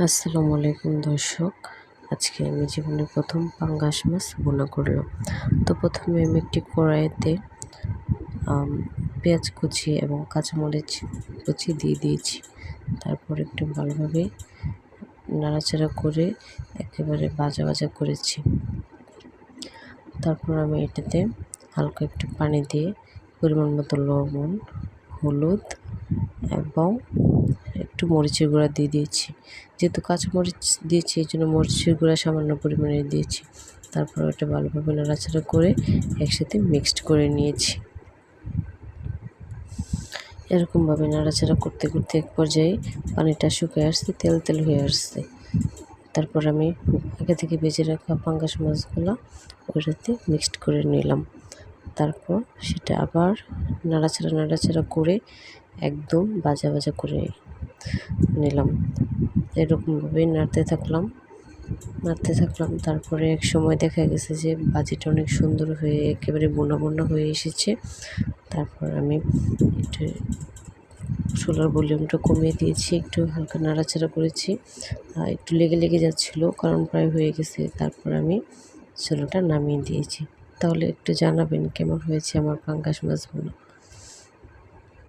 আসসালামু আলাইকুম দর্শক, আজকে আমি জীবনের প্রথম পাঙ্গাস মাছ ভুনা করলাম। তো প্রথমে আমি একটি কড়াইতে পেঁয়াজ কুচি এবং কাঁচামরিচ কুচি দিয়ে দিয়েছি। তারপর একটু ভালোভাবে নাড়াচাড়া করে একেবারে ভাজা ভাজা করেছি। তারপর আমি এটাতে হালকা একটু পানি দিয়ে পরিমাণ মতো লবণ, হলুদ এবং একটু মরিচের গুঁড়া দিয়ে দিয়েছি। যেহেতু কাঁচামরিচ দিয়েছি এই জন্য মরিচের গুঁড়া সামান্য পরিমাণে দিয়েছি। তারপর ওটা ভালোভাবে নাড়াচাড়া করে একসাথে মিক্সড করে নিয়েছি। এরকমভাবে নাড়াচাড়া করতে করতে এক পর্যায়ে পানিটা শুকিয়ে আসছে, তেল তেল হয়ে আসছে। তারপর আমি আগে থেকে ভেজে রাখা পাঙ্গাস মাছগুলো ওটাতে মিক্সড করে নিলাম। তারপর সেটা আবার নাড়াচাড়া করে একদম ভাজা ভাজা করে নিলাম। এরকমভাবে নাড়তে থাকলাম। তারপরে এক সময় দেখা গেছে যে ভাজিটা অনেক সুন্দর হয়ে একেবারে বোনা বোনা হয়ে এসেছে। তারপর আমি একটু চুলার ভলিউমটা কমিয়ে দিয়েছি, একটু হালকা নাড়াচাড়া করেছি। একটু লেগে যাচ্ছিলো, কারণ প্রায় হয়ে গেছে। তারপর আমি চুলাটা নামিয়ে দিয়েছি। তাহলে একটু জানাবেন কেমন হয়েছে আমার পাঙ্গাস মাছ ভুনা।